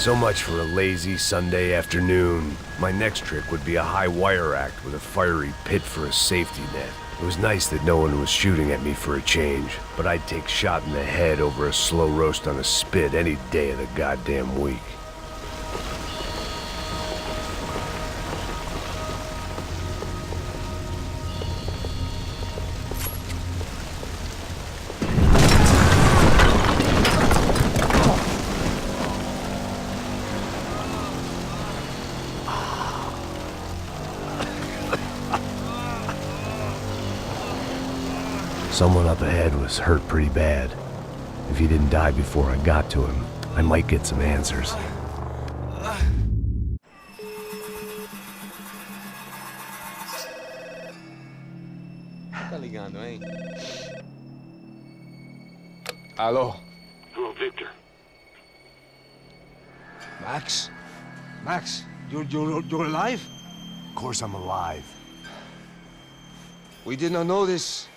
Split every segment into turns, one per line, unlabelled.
So much for a lazy Sunday afternoon. My next trick would be a high wire act with a fiery pit for a safety net. It was nice that no one was shooting at me for a change, but I'd take shot in the head over a slow roast on a spit any day of the goddamn week. Someone up ahead was hurt pretty bad. If he didn't die before I got to him, I might get some answers.
Tá ligando, hein? Alô?
Hello, Victor.
Max? Max, you're alive?
Of course I'm alive.
We did not know this.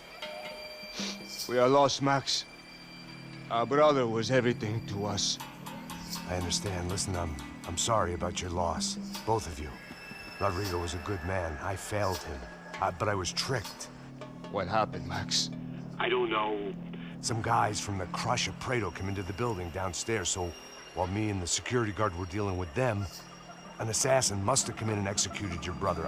We are lost, Max. Our brother was everything to us.
I understand. Listen, I'm sorry about your loss. Both of you. Rodrigo was a good man. I failed him. But I was tricked.
What happened, Max?
I don't know.
Some guys from the Crush of Prado came into the building downstairs, so while me and the security guard were dealing with them, an assassin must have come in and executed your brother.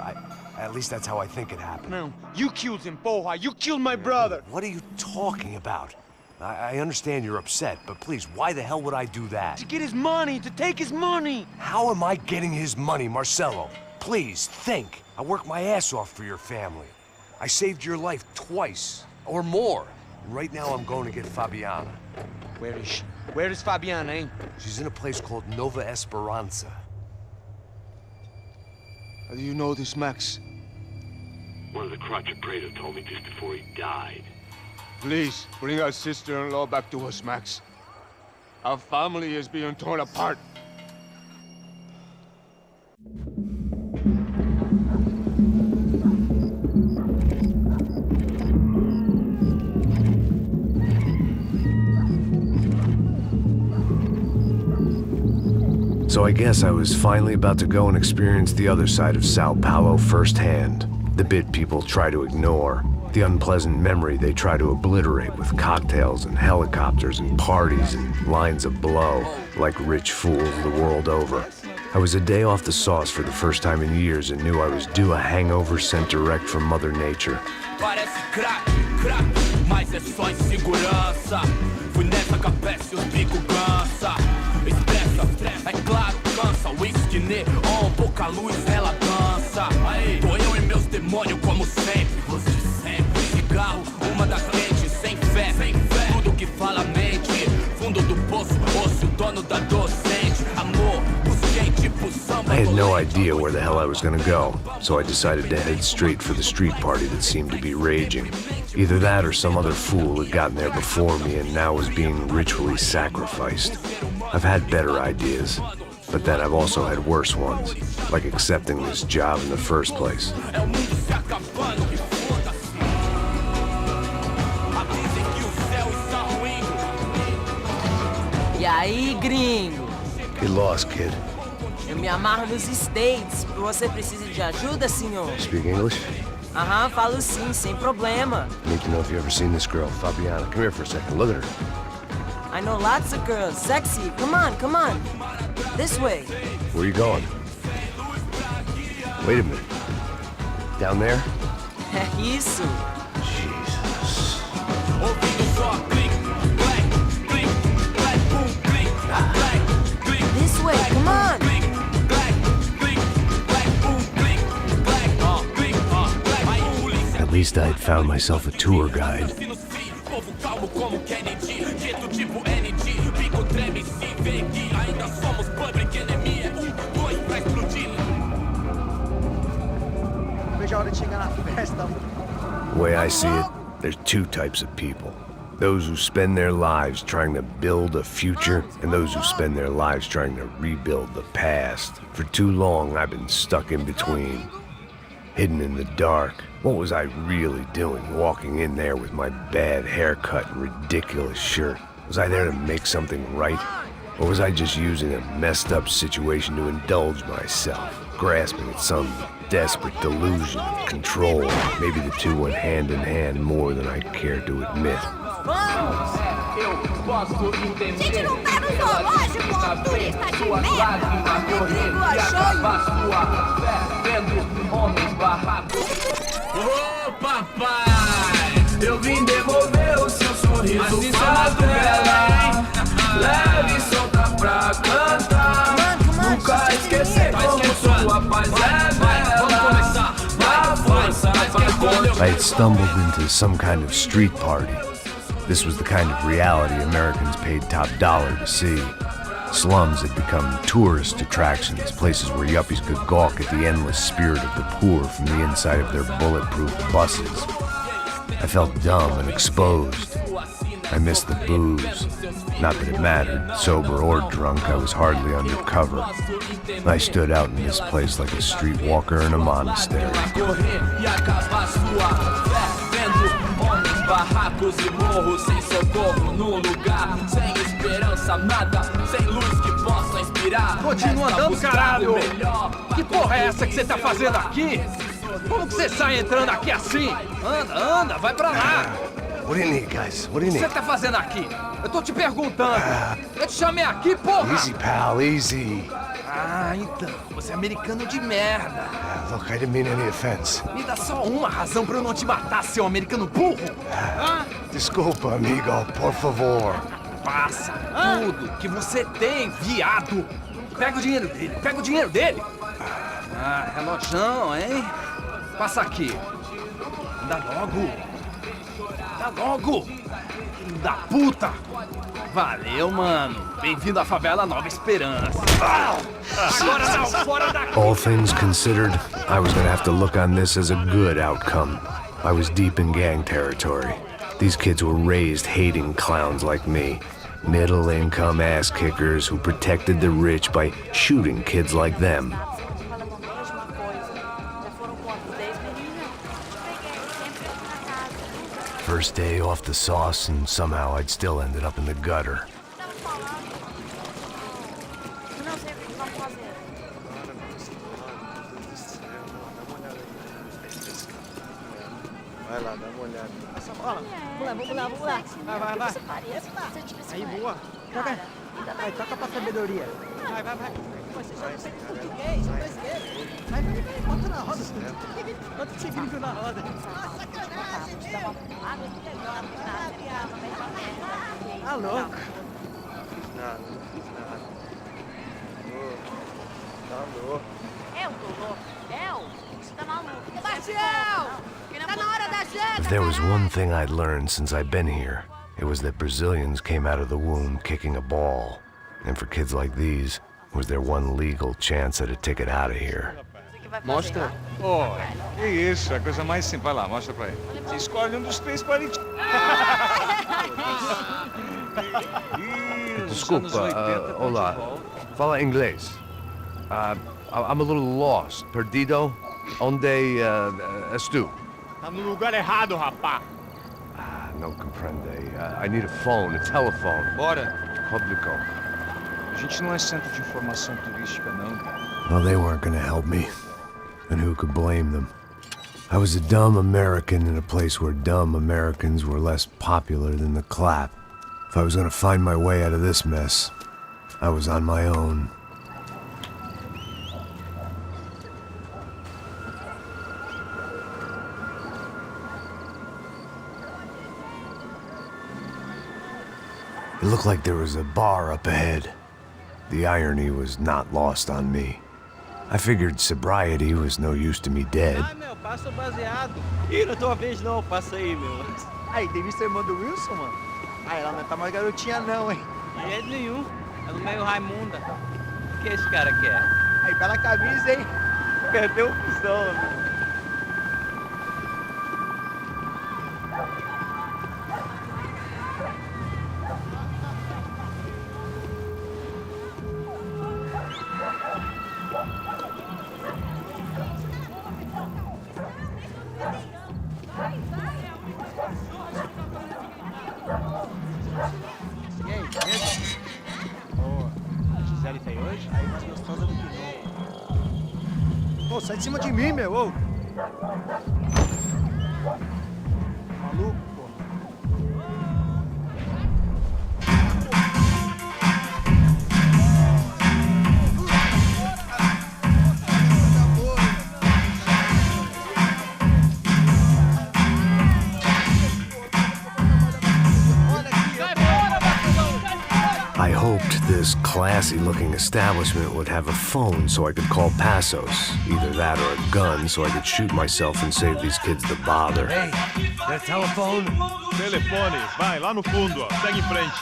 At least that's how I think it happened.
No, you killed him, Porra. You killed my brother.
What are you talking about? I understand you're upset, but please, why the hell would I do that?
To get his money, to take his money.
How am I getting his money, Marcelo? Please, think. I worked my ass off for your family. I saved your life twice, or more. And right now I'm going to get Fabiana.
Where is she? Where is Fabiana, eh?
She's in a place called Nova Esperanza.
How do you know this, Max?
One of the Crotch of Prado told me just before he died.
Please, bring our sister-in-law back to us, Max. Our family is being torn apart.
So I guess I was finally about to go and experience the other side of Sao Paulo firsthand. The bit people try to ignore. The unpleasant memory they try to obliterate with cocktails and helicopters and parties and lines of blow, like rich fools the world over. I was a day off the sauce for the first time in years and knew I was due a hangover sent direct from Mother Nature.
Parece crack, mas é só insegurança. Fui nessa capeste, os bico cansa. Expressa, é claro, cansa. Whisky, neon, pouca luz, ela dança. Aí, tô eu e meus demônios como sempre. Você sempre, cigarro, uma das quentes, sem fé. Tudo que fala mente. Fundo do poço, osso, dono da docente. Amor, busquei tipo samba.
I had no idea where the hell I was gonna go, so I decided to head straight for the street party that seemed to be raging. Either that or some other fool had gotten there before me and now was being ritually sacrificed. I've had better ideas, but then I've also had worse ones, like accepting this job in the first place.
E aí, gringo?
Get lost, kid.
Eu me amarro nos States. Você precisa de ajuda, senhor?
Speak English?
Aham, falo sim, sem problema.
I need to know if you've ever seen this girl, Fabiana. Come here for a second. Look at her.
I know lots of girls. Sexy. Come on, come on. This way.
Where are you going? Wait a minute. Down there?
É isso.
Jesus.
This way, come on.
At least I'd found myself a tour guide. The way I see it, there's two types of people. Those who spend their lives trying to build a future, and those who spend their lives trying to rebuild the past. For too long, I've been stuck in between. Hidden in the dark. What was I really doing walking in there with my bad haircut and ridiculous shirt? Was I there to make something right? Or was I just using a messed up situation to indulge myself, grasping at some desperate delusion of control? Maybe the two went hand in hand more than I cared to admit.
Gente, não tá no zoológico, ó, turista de merda! Rodrigo
Ô papai, eu vim devolver o seu sorriso favela. Leve e solta pra cantar. Nunca esquecer como sua paz é bela. Na força
I had stumbled into some kind of street party. This was the kind of reality Americans paid top dollar to see. Slums had become tourist attractions, places where yuppies could gawk at the endless spirit of the poor from the inside of their bulletproof buses. I felt dumb and exposed. I missed the booze. Not that it mattered, sober or drunk, I was hardly undercover. I stood out in this place like a streetwalker in a monastery.
Barracos e morros sem socorro num lugar sem esperança, nada, sem luz que possa inspirar.
Continua andando, caralho! Que porra é essa que você tá fazendo aqui? Como que você sai entrando aqui assim? Anda, vai pra lá!
What do you need, guys? What do you
O que
need?
você tá fazendo aqui? Eu tô te perguntando. Eu te chamei aqui, porra!
Easy, pal, easy.
Ah, então, você é americano de merda.
Look, I didn't mean any offense.
Me dá só uma razão pra eu não te matar, seu americano burro.
Desculpa, amigo, por favor.
Passa tudo que você tem, viado. Pega o dinheiro dele, Ah, relojão, hein? Passa aqui. Dá logo. Filho da puta. Valeu, mano. Bem-vindo à favela Nova Esperança. Agora não, fora daqui.
All things considered, I was gonna have to look on this as a good outcome. I was deep in gang territory. These kids were raised hating clowns like me. Middle-income ass-kickers who protected the rich by shooting kids like them. First day off the sauce, and somehow I'd still ended up in the gutter.
Vai lá, dá uma olhada.
Vamos lá.
Vai. Aí, boa. Toca. Vai, toca pra sabedoria. Vai. Você já não sei português, brasileiro. Vai, bota na roda. Bota esse gringo na roda. Ah, louco. Não fiz nada. Tá louco.
Eu tô louco. Você tá maluco. Sebastião! Tá na hora da janta,
If there was one thing I'd learned since I'd been here, it was that Brazilians came out of the womb kicking a ball. And for kids like these, was their one legal chance at a ticket out of here.
Mostra.
Oh, que isso, a coisa mais simples. Vai lá, mostra pra ele. Você escolhe um dos três para ele.
Desculpa, olá. Fala inglês. I'm a little lost. Perdido? Onde estou?
Tá no lugar errado, rapá.
Não compreende. I need a phone, a telephone.
Bora.
Público.
A gente não é centro de informação turística, não.
Well, they weren't gonna help me. And who could blame them? I was a dumb American in a place where dumb Americans were less popular than the clap. If I was gonna find my way out of this mess, I was on my own. It looked like there was a bar up ahead. The irony was not lost on me. I figured sobriety was no use to me dead.
Ah, meu, passa o baseado. Ih, não é tua vez não, passa aí, meu. Aí, tem visto a irmã do Wilson, mano? Ah, ela não tá mais garotinha não, hein?
De jeito nenhum. Ela é meio Raimunda. O que esse cara quer?
Aí, tá na camisa, hein? Perdeu o cuzão, meu. Ô, sai de cima de mim, meu, ô. Maluco, pô.
I hoped this classy-looking establishment would have a phone so I could call Passos. Either that or a gun so I could shoot myself and save these kids the bother.
Hey, that telephone?
Telefone, vai lá no fundo, ó. Segue em frente.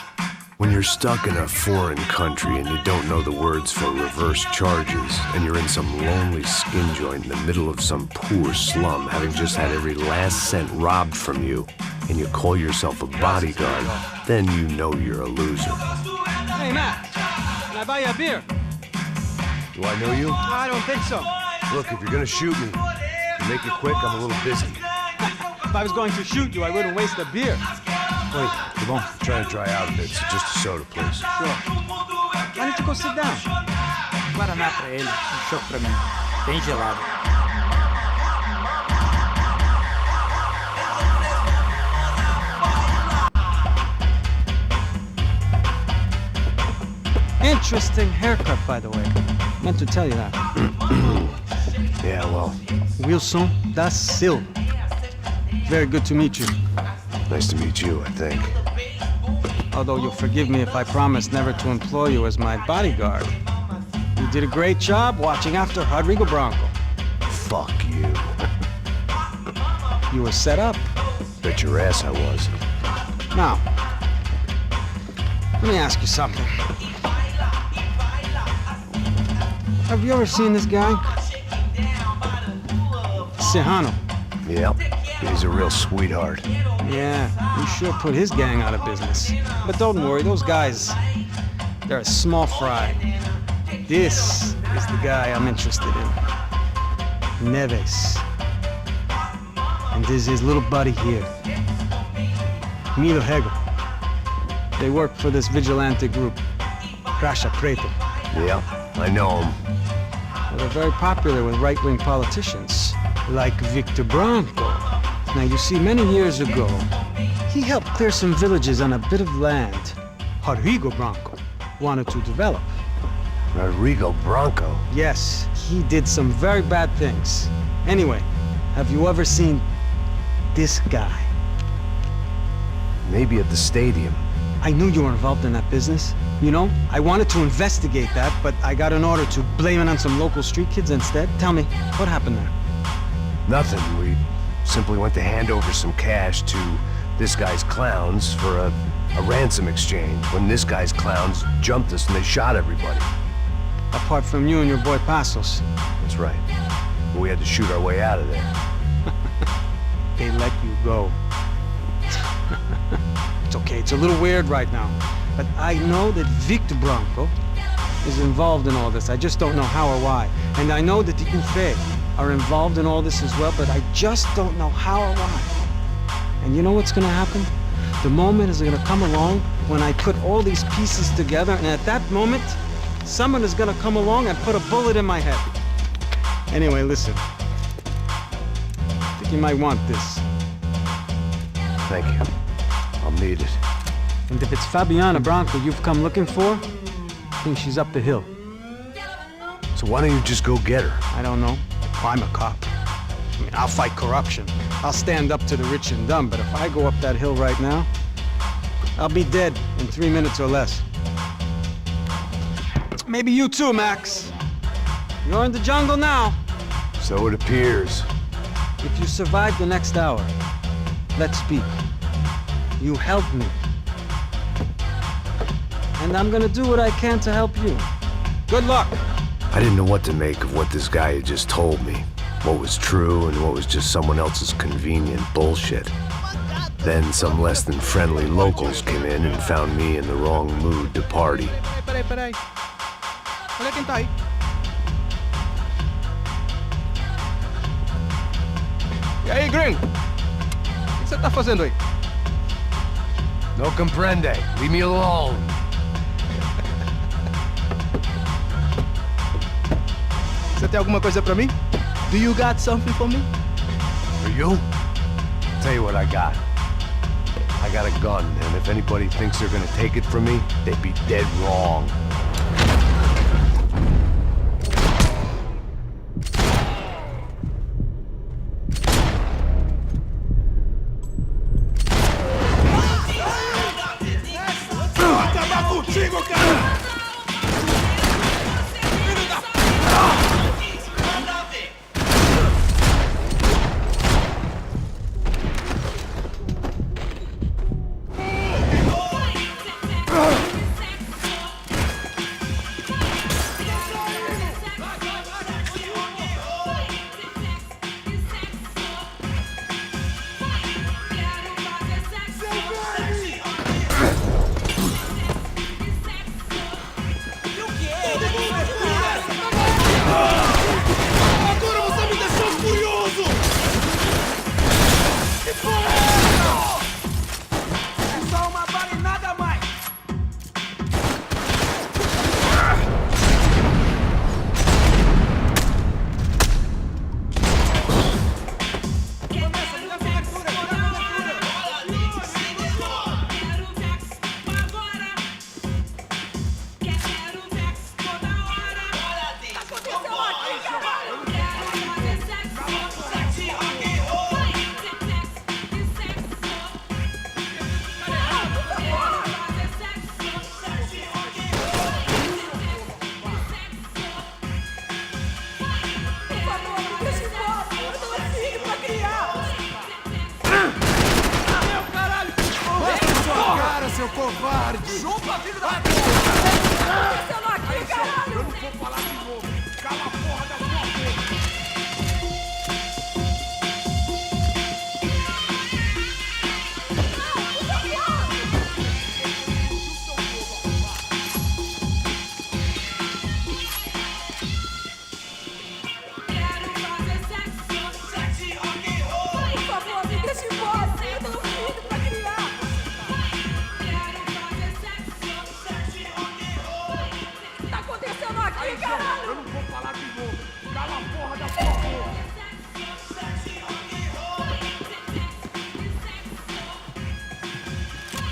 When you're stuck in a foreign country and you don't know the words for reverse charges, and you're in some lonely skin joint in the middle of some poor slum, having just had every last cent robbed from you, and you call yourself a bodyguard, then you know you're a loser.
Hey, Matt, can I buy you a beer?
Do I know you?
I don't think so.
Look, if you're gonna shoot me, make it quick, I'm a little busy.
If I was going to shoot you, I wouldn't waste a beer.
Wait, come on. I'm trying to dry out a bit, so just a soda, please.
Sure. Why don't you go sit down?
Guaraná pra ele, chopp pra mim. Bem gelado.
Interesting haircut, by the way. Meant to tell you that.
Yeah, well,
Wilson da Silva. Very good to meet you.
nice to meet you, I think.
Although you'll forgive me if I promise never to employ you as my bodyguard. You did a great job watching after Rodrigo Bronco.
Fuck you.
You were set up.
Bet your ass I was.
Now, let me ask you something. Have you ever seen this guy? Serrano.
Yep, he's a real sweetheart.
Yeah, he sure put his gang out of business. But don't worry, those guys, they're a small fry. This is the guy I'm interested in. Neves. And this is his little buddy here. Milo Hegel. They work for this vigilante group, Crasha Preto.
Yep, I know him.
Well, they're very popular with right-wing politicians, like Victor Bronco. Now, you see, many years ago, he helped clear some villages on a bit of land Rodrigo Bronco wanted to develop.
Rodrigo Bronco?
Yes, he did some very bad things. Anyway, have you ever seen this guy?
Maybe at the stadium.
I knew you were involved in that business. You know, I wanted to investigate that, but I got an order to blame it on some local street kids instead. Tell me, what happened there?
Nothing. We simply went to hand over some cash to this guy's clowns for a ransom exchange when this guy's clowns jumped us and they shot everybody.
Apart from you and your boy Passos.
That's right. But we had to shoot our way out of there.
They let you go. It's okay, it's a little weird right now. But I know that Victor Bronco is involved in all this. I just don't know how or why. And I know that the Ufe are involved in all this as well, but I just don't know how or why. And you know what's gonna happen? The moment is gonna come along when I put all these pieces together, and at that moment, someone is gonna come along and put a bullet in my head. Anyway, listen. I think you might want this.
Thank you. I'll need it.
And if it's Fabiana Bronco you've come looking for, I think she's up the hill.
So why don't you just go get her?
I don't know. I'm a cop. I mean, I'll fight corruption. I'll stand up to the rich and dumb, but if I go up that hill right now, I'll be dead in 3 minutes or less. Maybe you too, Max. You're in the jungle now.
So it appears.
If you survive the next hour, let's speak. You helped me. And I'm gonna do what I can to help you. Good luck!
I didn't know what to make of what this guy had just told me. What was true and what was just someone else's convenient bullshit. Then some less than friendly locals came in and found me in the wrong mood to party.
Peraí. Olha quem tá aí.
E aí, gringo? O que você tá fazendo aí?
No comprende. Leave me alone.
Você tem alguma coisa pra mim?
Do you got something for me?
For you? Tell you what I got. I got a gun, and if anybody thinks they're gonna take it from me, they'd be dead wrong.
Seu covarde!
Chupa, filho da...
Eu não vou falar de novo! Cala a porra da sua boca! Eu não vou falar de novo! Cala a porra da sua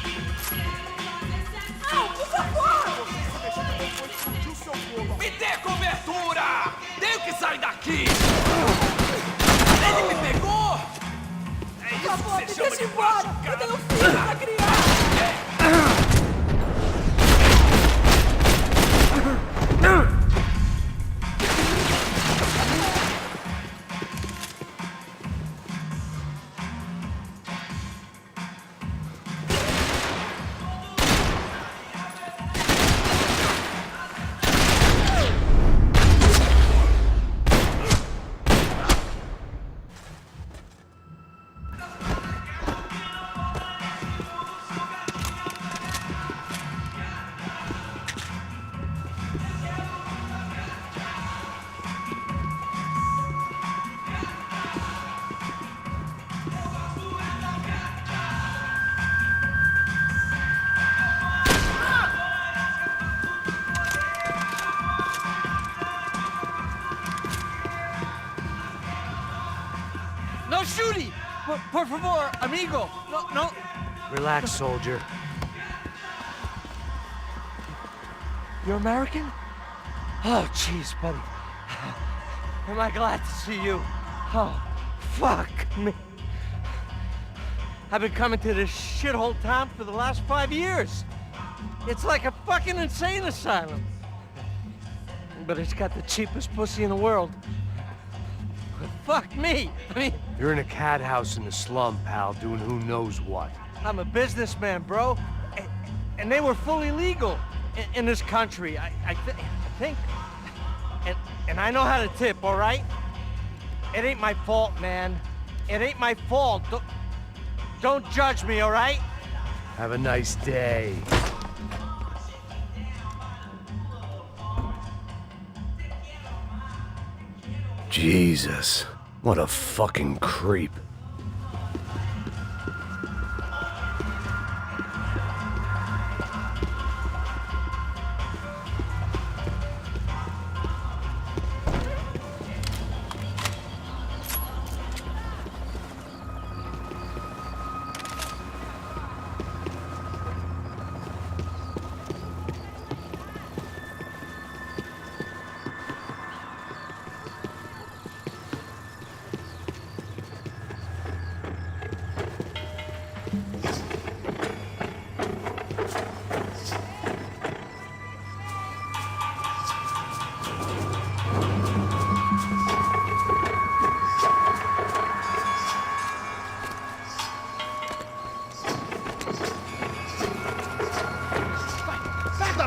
boca!
Não, por favor!
Me dê cobertura! Tenho que sair daqui! Ele me pegou! É isso
Por favor,
que
me
você chama
deixa
de
embora!
machucar.
Eu tenho um filho pra criar!
No shooting! Por favor, amigo! No, no!
Relax, soldier.
You're American? Oh, jeez, buddy. Am I glad to see you? Oh, fuck me. I've been coming to this shithole town for the last 5 years. It's like a fucking insane asylum. But it's got the cheapest pussy in the world. Fuck me. I mean,
You're in a cat house in the slum, pal, doing who knows what.
I'm a businessman, bro. And they were fully legal in this country, I think. And I know how to tip, all right? It ain't my fault, man. It ain't my fault. Don't judge me, all right?
Have a nice day. Jesus, what a fucking creep.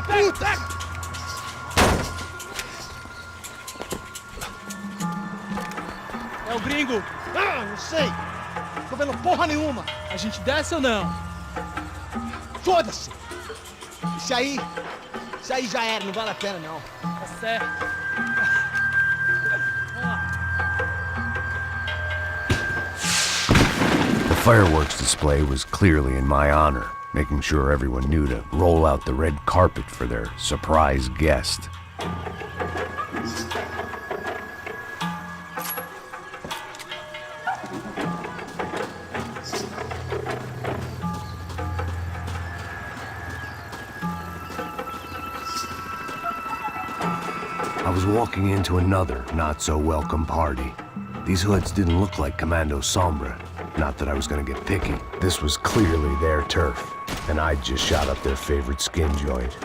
puta!
É o gringo.
Ah, não sei. Tô vendo porra nenhuma.
A gente desce ou não?
Foda-se. Isso aí já era, não vale a pena não.
Tá certo.
The fireworks display was clearly in my honor, making sure everyone knew to roll out the red carpet for their surprise guest. I was walking into another not-so-welcome party. These hoods didn't look like Commando Sombra. Not that I was gonna get picky. This was clearly their turf, and I'd just shot up their favorite skin joint.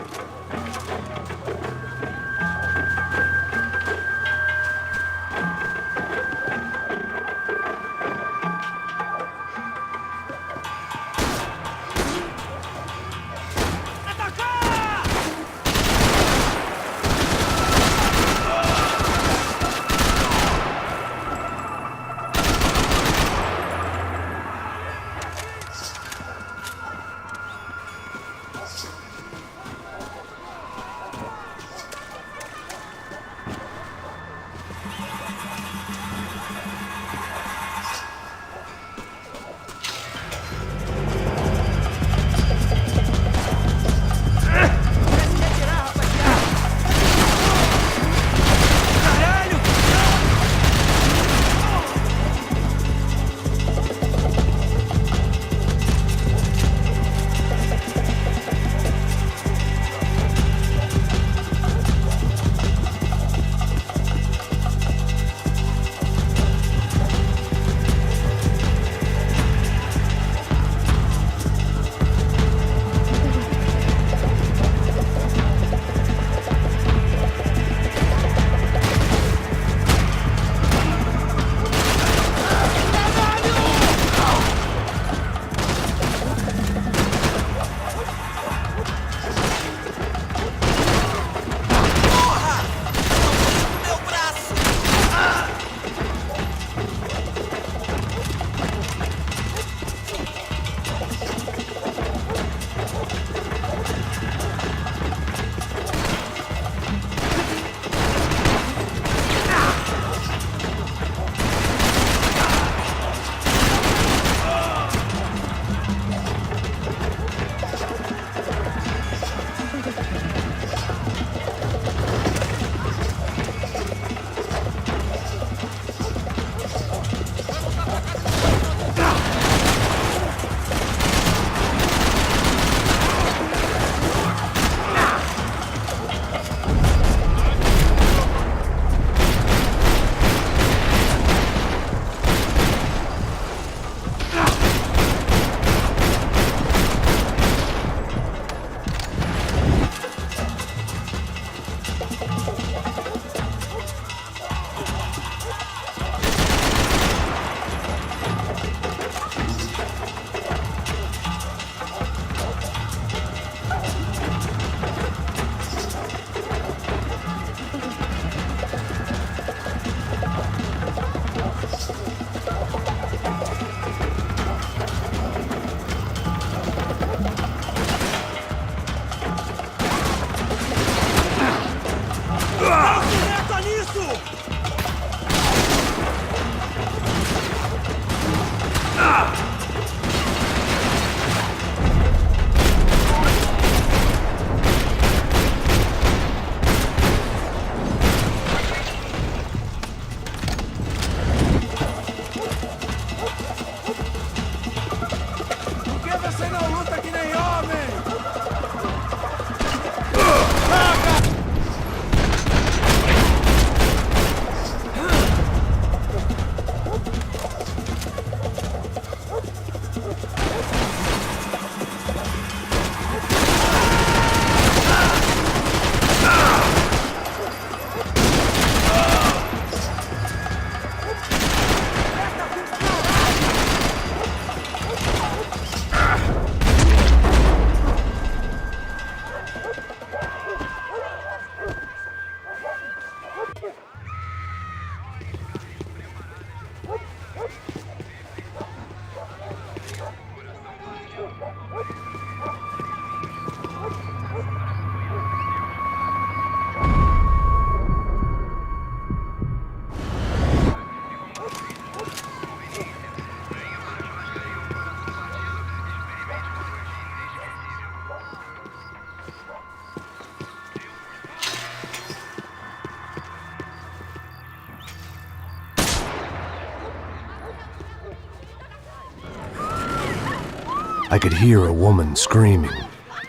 I could hear a woman screaming.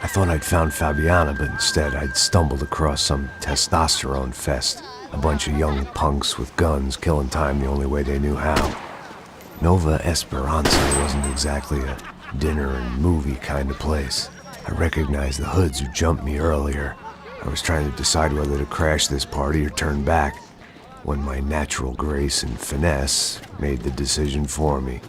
I thought I'd found Fabiana, but instead I'd stumbled across some testosterone fest. A bunch of young punks with guns killing time the only way they knew how. Nova Esperanza wasn't exactly a dinner and movie kind of place. I recognized the hoods who jumped me earlier. I was trying to decide whether to crash this party or turn back, when my natural grace and finesse made the decision for me.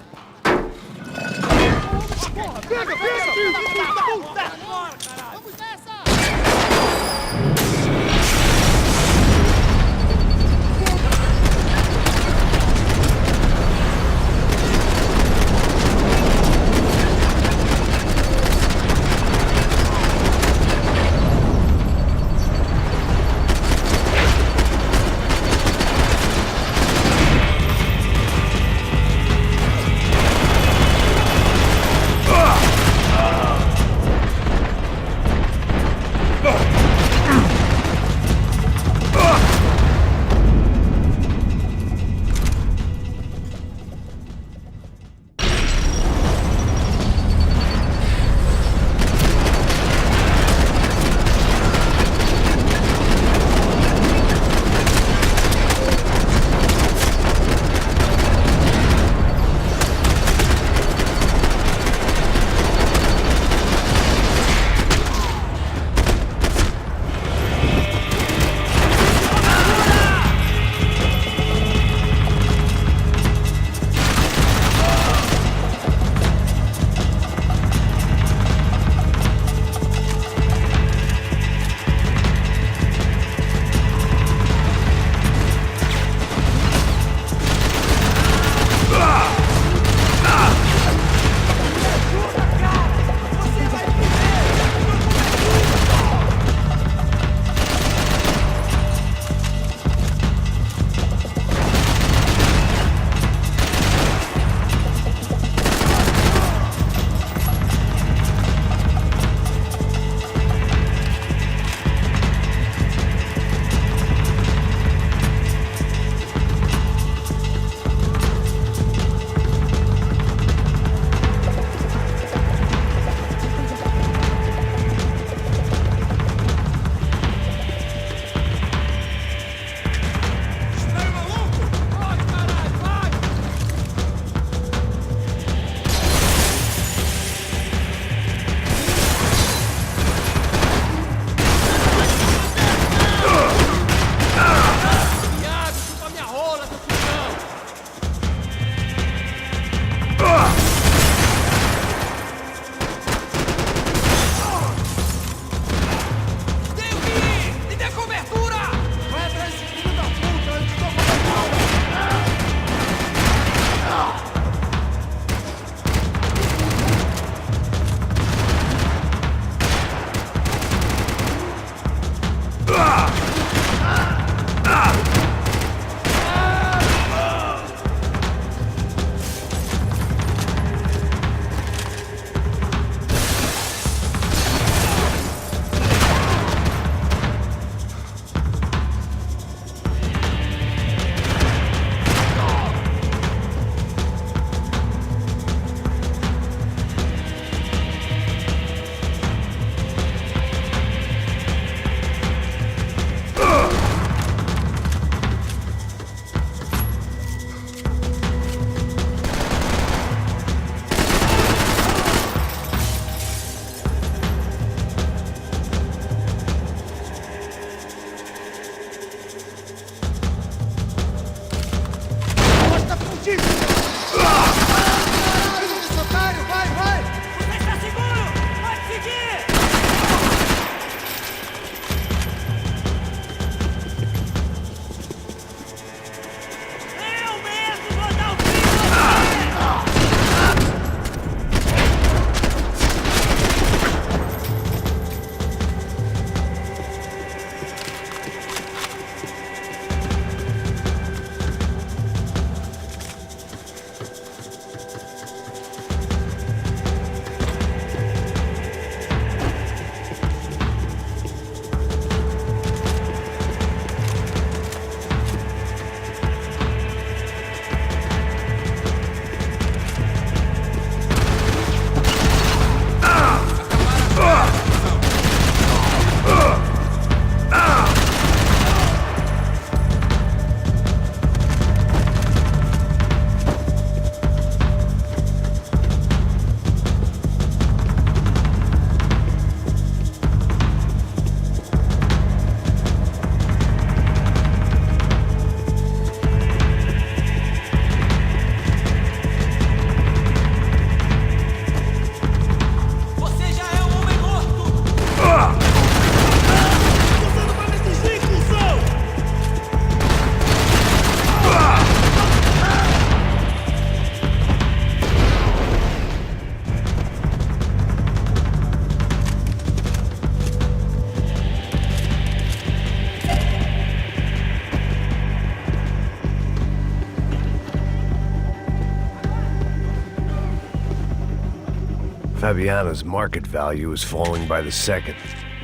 Fabiano's market value was falling by the second.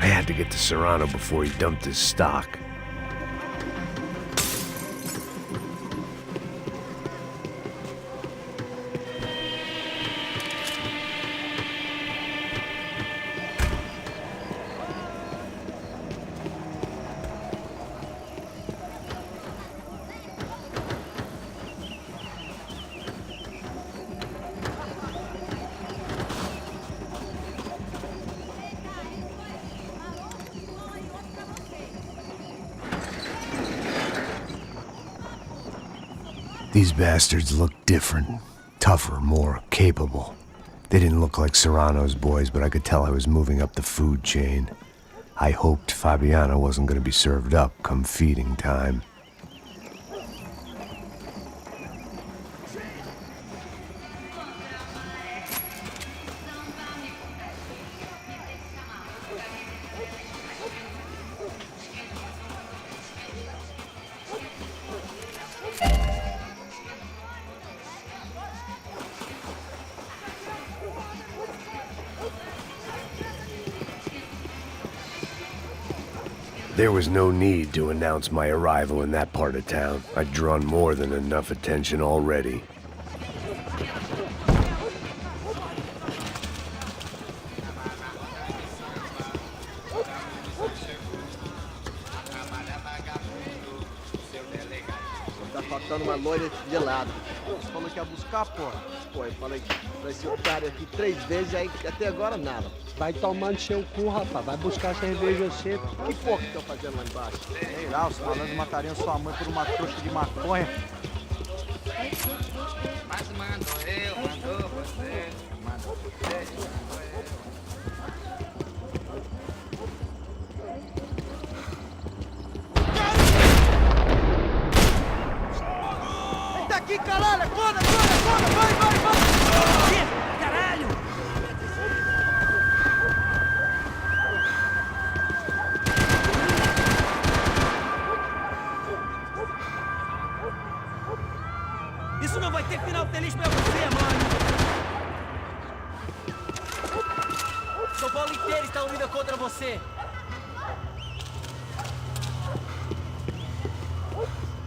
I had to get to Serrano before he dumped his stock. These bastards looked different, tougher, more capable. They didn't look like Serrano's boys, but I could tell I was moving up the food chain. I hoped Fabiano wasn't going to be served up come feeding time. There was no need to announce my arrival in that part of town. I'd drawn more than enough attention already.
Tá faltando uma loira de lado. Você falou que ia buscar, pô? Pô, eu falei pra esse otário aqui 3 vezes, aí até agora nada.
Vai tomando seu cu, rapaz. Vai buscar cerveja cedo.
Que porra que estão fazendo lá embaixo?
Sei lá, os malandros matariam sua mãe por uma trouxa de maconha.
Mas mando eu, mandou você, mandou você, mandou eu.
Tá aqui, caralho! Acorda, vai, vai, vai!
Caralho! Isso não vai ter final feliz pra você, mano! São Paulo inteiro está unida contra você!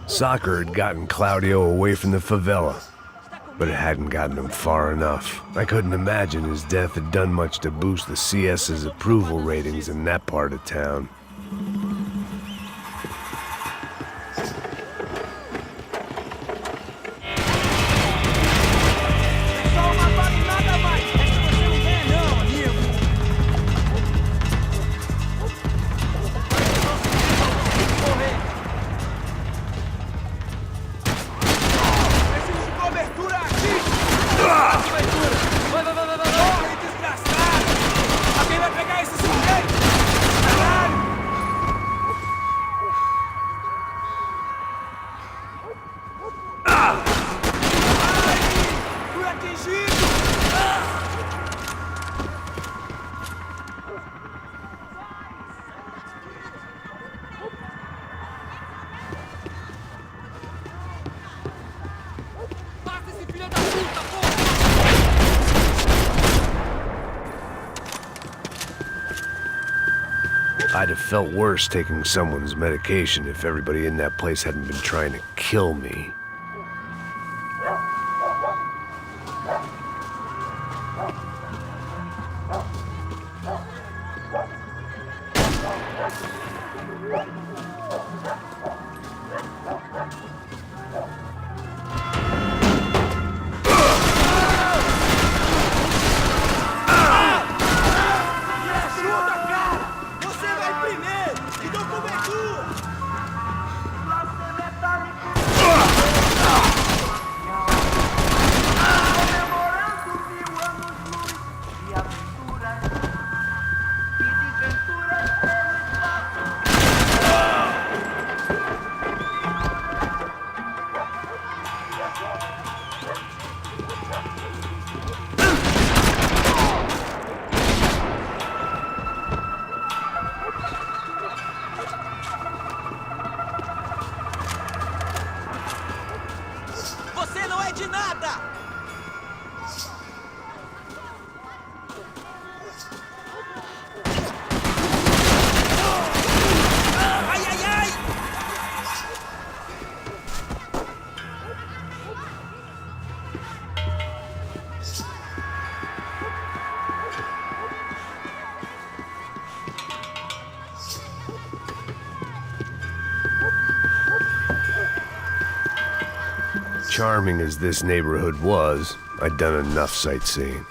Soccer had gotten Claudio away from the favela, but it hadn't gotten him far enough. I couldn't imagine his death had done much to boost the CS's approval ratings in that part of town. I'd have felt worse taking someone's medication if everybody in that place hadn't been trying to kill me. charming as this neighborhood was, I'd done enough sightseeing.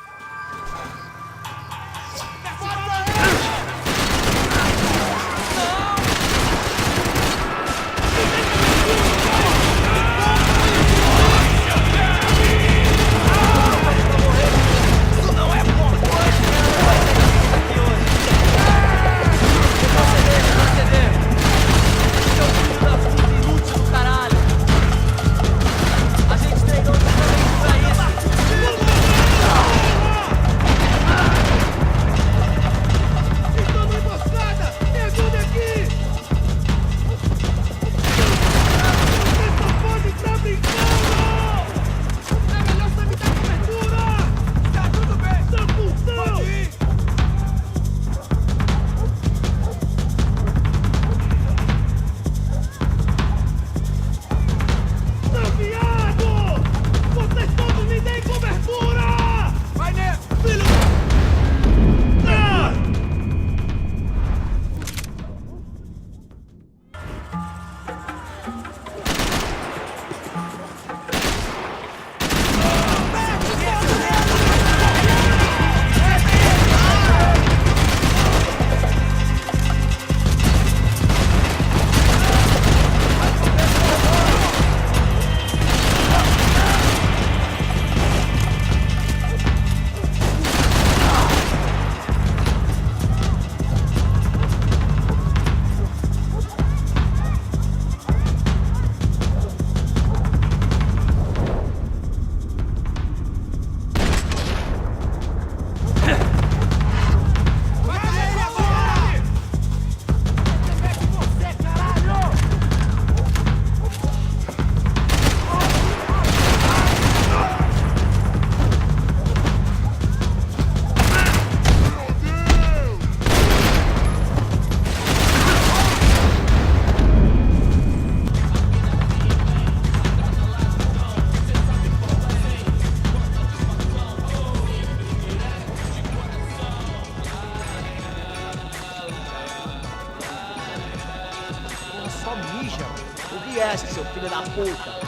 Seu filho da puta!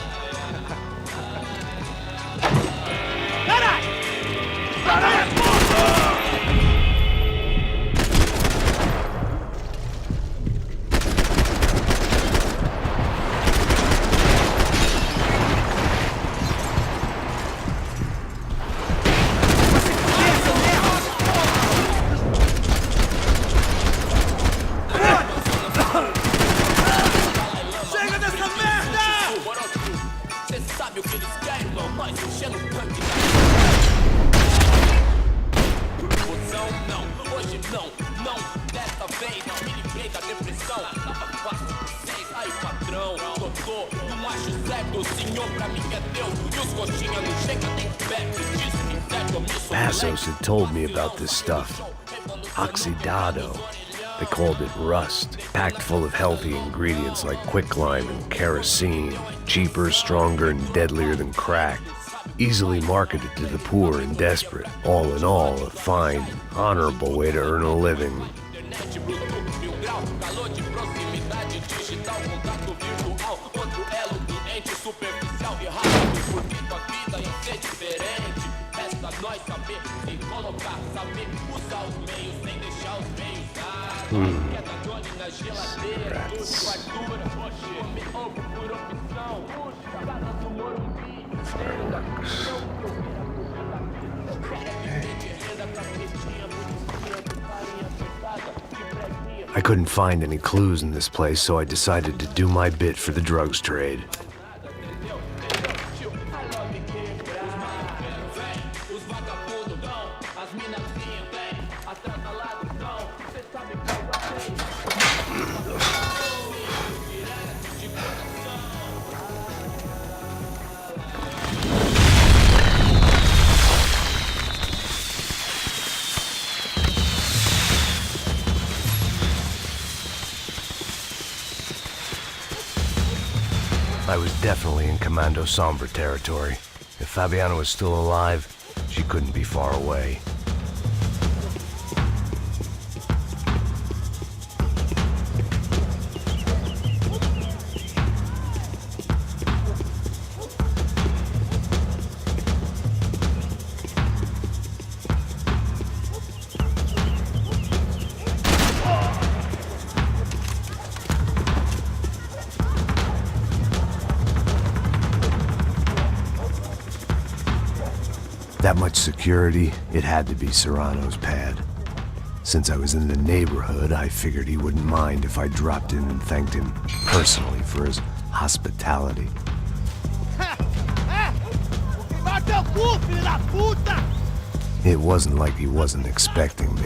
Passos had told me about this stuff. Oxidado. They called it rust, packed full of healthy ingredients like quicklime and kerosene, cheaper, stronger, and deadlier than crack. Easily marketed to the poor and desperate. All in all, a fine, honorable way to earn a living. I couldn't find any clues in this place, so I decided to do my bit for the drugs trade. I was definitely in Commando Sombra territory. If Fabiana was still alive, she couldn't be far away. much security, it had to be Serrano's pad. Since I was in the neighborhood, I figured he wouldn't mind if I dropped in and thanked him personally for his hospitality. It wasn't like he wasn't expecting me.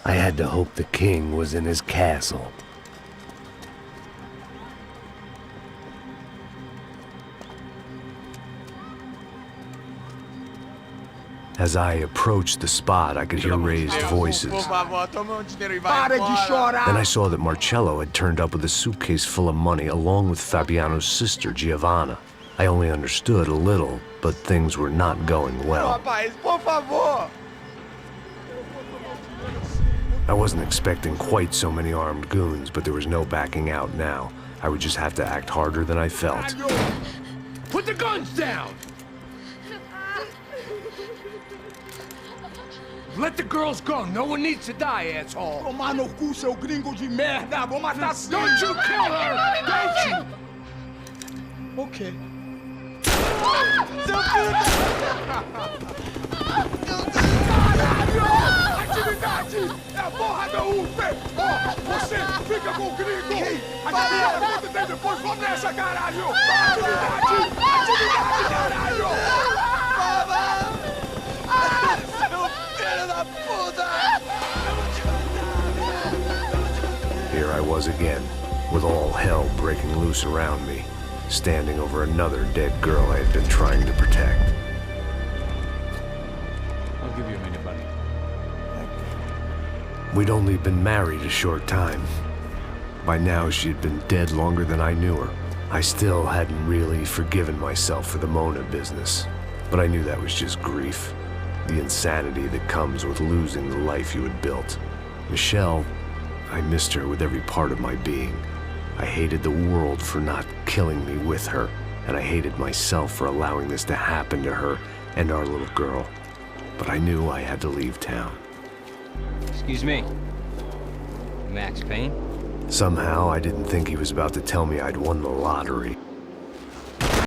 I had to hope the king was in his castle. As I approached the spot, I could hear raised voices.
Para de chorar!
Then I saw that Marcello had turned up with a suitcase full of money along with Fabiano's sister, Giovanna. I only understood a little, but things were not going well.
Rapaz, por favor!
I wasn't expecting quite so many armed goons, but there was no backing out now. I would just have to act harder than I felt.
Put the guns down! Let the girls go. No one needs to die, asshole.
Tomar no cu, seu gringo de merda! Vou matar sim!
Don't you kill her! Don't you!
Ok. Caralho! Atividade! É a porra da UP! Ó, você fica com o gringo! Atividade, quanto tem depois, vamos nessa, caralho! Atividade! Atividade, caralho!
Here I was again, with all hell breaking loose around me, standing over another dead girl I had been trying to protect.
I'll give you a minute, buddy.
We'd only been married a short time. By now, she had been dead longer than I knew her. I still hadn't really forgiven myself for the Mona business, but I knew that was just grief. The insanity that comes with losing the life you had built. Michelle, I missed her with every part of my being. I hated the world for not killing me with her, and I hated myself for allowing this to happen to her and our little girl. But I knew I had to leave town.
Excuse me. Max Payne?
Somehow, I didn't think he was about to tell me I'd won the lottery.